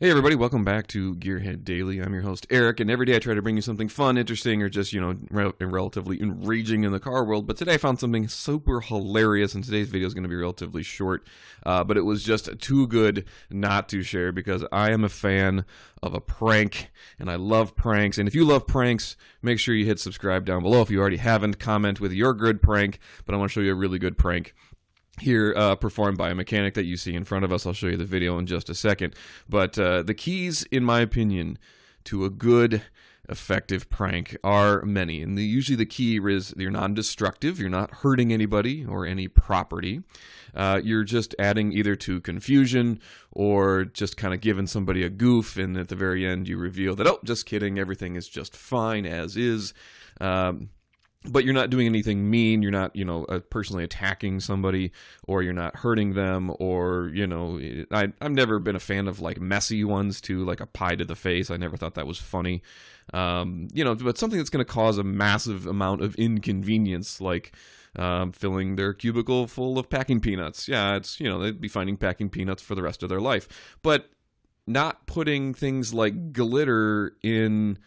Hey everybody, welcome back to Gearheaddaily. I'm your host Eric, and every day I try to bring you something fun, interesting, or just, relatively enraging in the car world. But today I found something super hilarious, and today's video is going to be relatively short. But it was just too good not to share because I am a fan of a prank, and I love pranks. And if you love pranks, make sure you hit subscribe down below. If you already haven't, comment with your good prank. But I want to show you a really good prank here performed by a mechanic that you see in front of us. I'll show you the video in just a second. But the keys, in my opinion, to a good, effective prank are many. And usually the key is you're non-destructive, you're not hurting anybody or any property. You're just adding either to confusion or just kind of giving somebody a goof, and at the very end you reveal that, oh, just kidding, everything is just fine as is. But you're not doing anything mean. You're not, personally attacking somebody, or you're not hurting them, or, I've never been a fan of, like, messy ones, too, like a pie to the face. I never thought that was funny. But something that's going to cause a massive amount of inconvenience, like filling their cubicle full of packing peanuts. Yeah, they'd be finding packing peanuts for the rest of their life. But not putting things like glitter in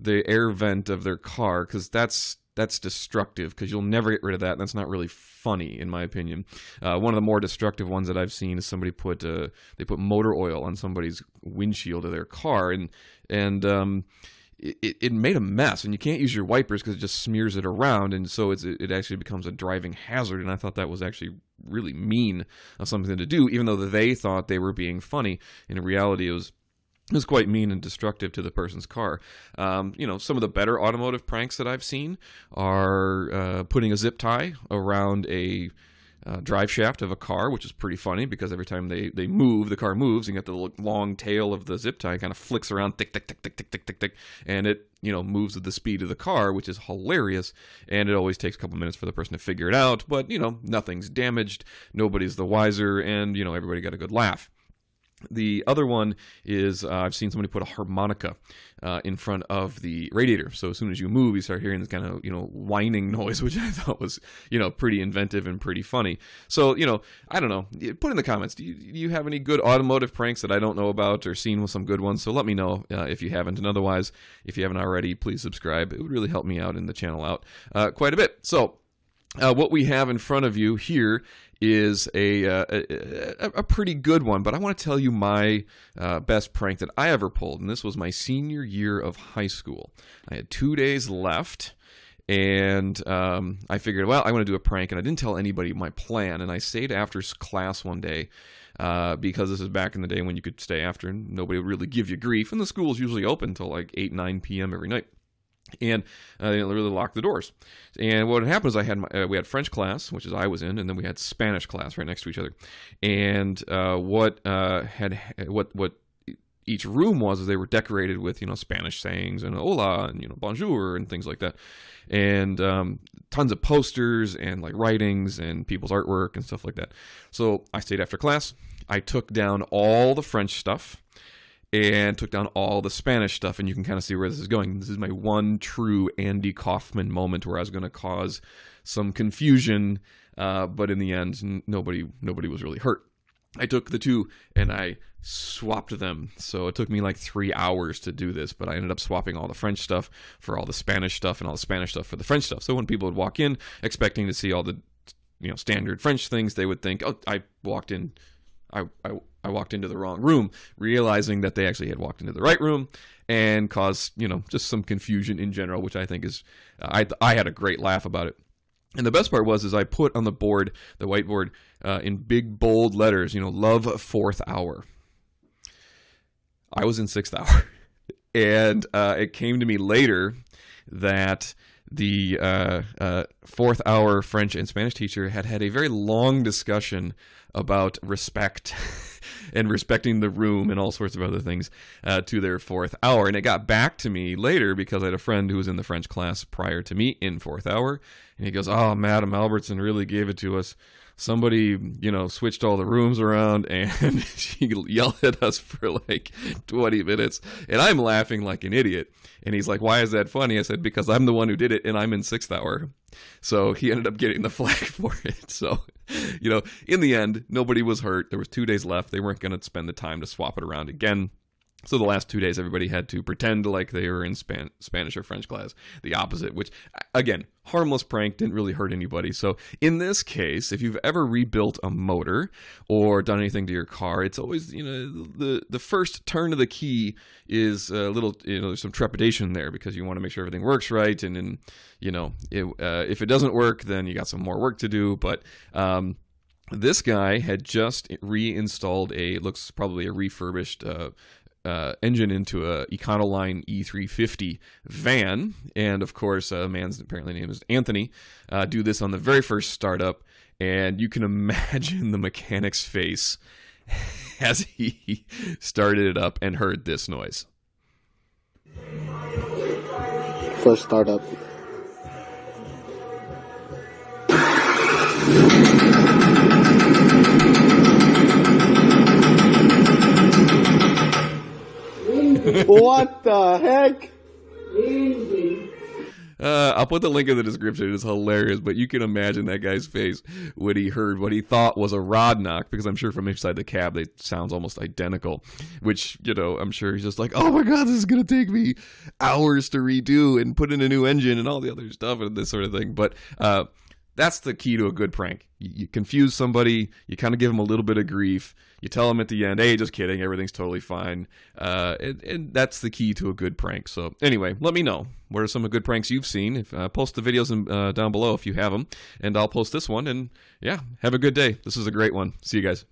the air vent of their car, because that's destructive, because you'll never get rid of that, and that's not really funny, in my opinion. One of the more destructive ones that I've seen is somebody put motor oil on somebody's windshield of their car, and it made a mess, and you can't use your wipers because it just smears it around, and so it actually becomes a driving hazard. And I thought that was actually really mean of something to do, even though they thought they were being funny. In reality, it was quite mean and destructive to the person's car. Some of the better automotive pranks that I've seen are putting a zip tie around a drive shaft of a car, which is pretty funny because every time they move, the car moves, and you get the long tail of the zip tie kind of flicks around, tick, tick, tick, tick, tick, tick, tick, tick, and it moves at the speed of the car, which is hilarious. And it always takes a couple minutes for the person to figure it out, but nothing's damaged, nobody's the wiser, and everybody got a good laugh. The other one is I've seen somebody put a harmonica in front of the radiator. So as soon as you move, you start hearing this kind of whining noise, which I thought was pretty inventive and pretty funny. So I don't know. Put in the comments. Do you have any good automotive pranks that I don't know about, or seen with some good ones? So let me know if you haven't. And otherwise, if you haven't already, please subscribe. It would really help me out and the channel out quite a bit. So what we have in front of you here is a pretty good one, but I want to tell you my best prank that I ever pulled, and this was my senior year of high school. I had 2 days left, and I figured, well, I want to do a prank, and I didn't tell anybody my plan, and I stayed after class one day, because this is back in the day when you could stay after and nobody would really give you grief, and the school's usually open until like 8, 9 p.m. every night. And they really locked the doors. And what had happened is we had French class, which is I was in, and then we had Spanish class right next to each other. And what each room was is they were decorated with Spanish sayings and hola and bonjour and things like that, and tons of posters and like writings and people's artwork and stuff like that. So I stayed after class. I took down all the French stuff and took down all the Spanish stuff, and you can kind of see where this is going. This is my one true Andy Kaufman moment where I was going to cause some confusion, but in the end, nobody was really hurt. I took the two and I swapped them. So it took me like 3 hours to do this, but I ended up swapping all the French stuff for all the Spanish stuff and all the Spanish stuff for the French stuff. So when people would walk in expecting to see all the standard French things, they would think, oh, I walked into the wrong room, realizing that they actually had walked into the right room, and caused, just some confusion in general, which I think is, I had a great laugh about it. And the best part was I put on the whiteboard, in big bold letters, love fourth hour. I was in sixth hour. And it came to me later that the fourth hour French and Spanish teacher had a very long discussion about respect and respecting the room and all sorts of other things to their fourth hour. And it got back to me later because I had a friend who was in the French class prior to me in fourth hour. And he goes, oh, Madam Albertson really gave it to us. Somebody, switched all the rooms around, and she yelled at us for like 20 minutes. And I'm laughing like an idiot. And he's like, why is that funny? I said, because I'm the one who did it, and I'm in sixth hour. So he ended up getting the flag for it. So, in the end, nobody was hurt. There was 2 days left. They weren't going to spend the time to swap it around again. So the last 2 days, everybody had to pretend like they were in Spanish or French class. The opposite, which, again, harmless prank, didn't really hurt anybody. So in this case, if you've ever rebuilt a motor or done anything to your car, it's always, the first turn of the key is a little, there's some trepidation there because you want to make sure everything works right. And then, if it doesn't work, then you got some more work to do. But, this guy had just reinstalled looks probably a refurbished engine into a Econoline E350 van, and of course, a man's apparently name is Anthony. Do this on the very first startup, and you can imagine the mechanic's face as he started it up and heard this noise. First startup. What the heck? I'll put the link in the description. It's hilarious, but you can imagine that guy's face when he heard what he thought was a rod knock, because I'm sure from inside the cab they sounds almost identical, which, I'm sure he's just like, oh my God, this is going to take me hours to redo and put in a new engine and all the other stuff and this sort of thing. But that's the key to a good prank. You confuse somebody, you kind of give them a little bit of grief, you tell them at the end, hey, just kidding, everything's totally fine. And that's the key to a good prank. So anyway, let me know. What are some of the good pranks you've seen? Post the videos down below if you have them, and I'll post this one. And yeah, have a good day. This is a great one. See you guys.